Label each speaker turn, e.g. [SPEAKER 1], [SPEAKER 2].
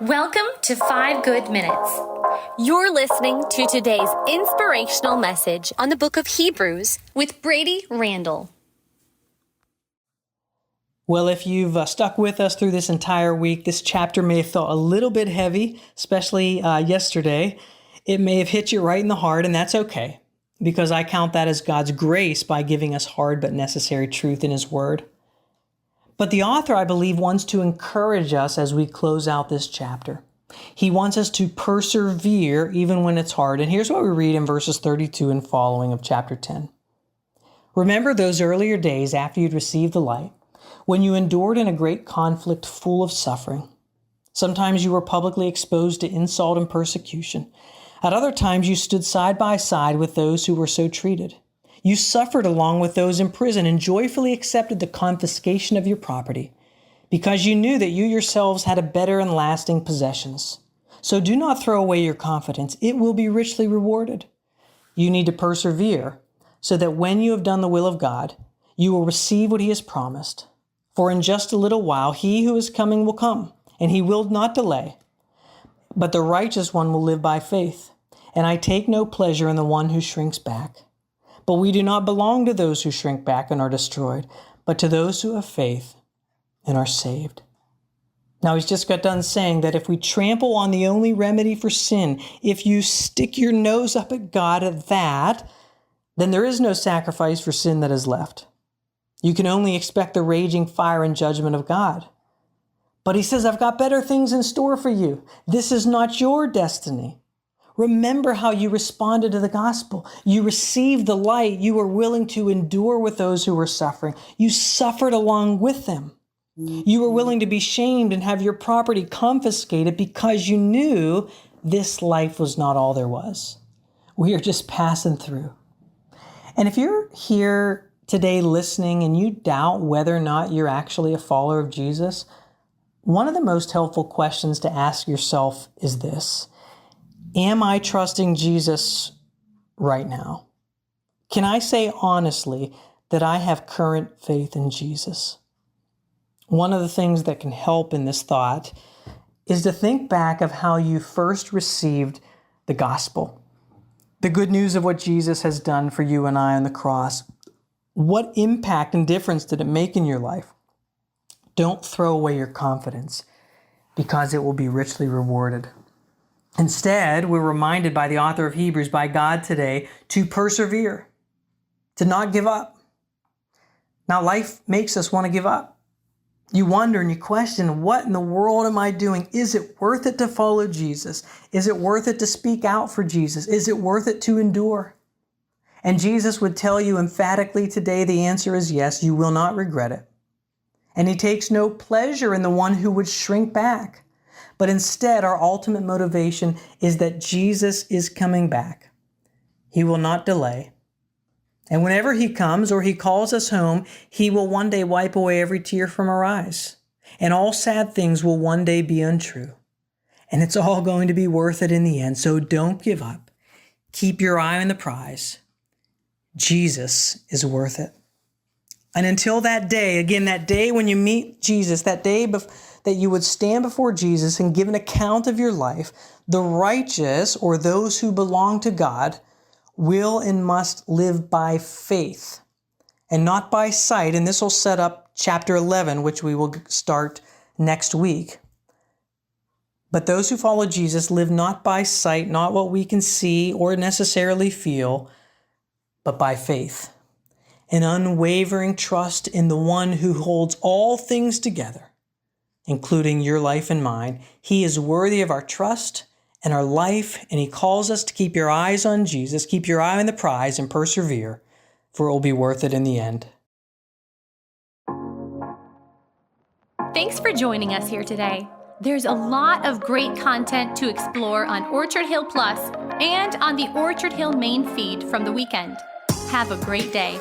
[SPEAKER 1] Welcome to 5 Good Minutes.
[SPEAKER 2] You're listening to today's inspirational message on the book of Hebrews with Brady Randall.
[SPEAKER 3] Well, if you've stuck with us through this entire week, this chapter may have felt a little bit heavy, especially yesterday. It may have hit you right in the heart, and that's okay, because I count that as God's grace by giving us hard but necessary truth in His Word. But the author, I believe, wants to encourage us as we close out this chapter. He wants us to persevere even when it's hard. And here's what we read in verses 32 and following of chapter 10. Remember those earlier days after you'd received the light, when you endured in a great conflict full of suffering. Sometimes you were publicly exposed to insult and persecution. At other times you stood side by side with those who were so treated. You suffered along with those in prison and joyfully accepted the confiscation of your property, because you knew that you yourselves had a better and lasting possessions. So do not throw away your confidence. It will be richly rewarded. You need to persevere so that when you have done the will of God, you will receive what He has promised. For in just a little while, He who is coming will come, and He will not delay. But the righteous one will live by faith, and I take no pleasure in the one who shrinks back. But we do not belong to those who shrink back and are destroyed, but to those who have faith and are saved. Now, he's just got done saying that if we trample on the only remedy for sin, if you stick your nose up at God at that, then there is no sacrifice for sin that is left. You can only expect the raging fire and judgment of God. But he says, I've got better things in store for you. This is not your destiny. Remember how you responded to the gospel. You received the light. You were willing to endure with those who were suffering. You suffered along with them. You were willing to be shamed and have your property confiscated because you knew this life was not all there was. We are just passing through. And if you're here today listening and you doubt whether or not you're actually a follower of Jesus, one of the most helpful questions to ask yourself is this. Am I trusting Jesus right now? Can I say honestly that I have current faith in Jesus? One of the things that can help in this thought is to think back of how you first received the gospel, the good news of what Jesus has done for you and I on the cross. What impact and difference did it make in your life? Don't throw away your confidence, because it will be richly rewarded. Instead, we're reminded by the author of Hebrews, by God today, to persevere, to not give up. Now, life makes us want to give up. You wonder and you question, what in the world am I doing? Is it worth it to follow Jesus? Is it worth it to speak out for Jesus? Is it worth it to endure? And Jesus would tell you emphatically today, the answer is yes, you will not regret it. And He takes no pleasure in the one who would shrink back. But instead, our ultimate motivation is that Jesus is coming back. He will not delay. And whenever He comes or He calls us home, He will one day wipe away every tear from our eyes. And all sad things will one day be untrue. And it's all going to be worth it in the end. So don't give up. Keep your eye on the prize. Jesus is worth it. And until that day, again, that day when you meet Jesus, that day that you would stand before Jesus and give an account of your life, the righteous, or those who belong to God, will and must live by faith and not by sight. And this will set up chapter 11, which we will start next week. But those who follow Jesus live not by sight, not what we can see or necessarily feel, but by faith. An unwavering trust in the one who holds all things together, including your life and mine. He is worthy of our trust and our life, and He calls us to keep your eyes on Jesus, keep your eye on the prize, and persevere, for it will be worth it in the end.
[SPEAKER 1] Thanks for joining us here today. There's a lot of great content to explore on Orchard Hill Plus and on the Orchard Hill main feed from the weekend. Have a great day.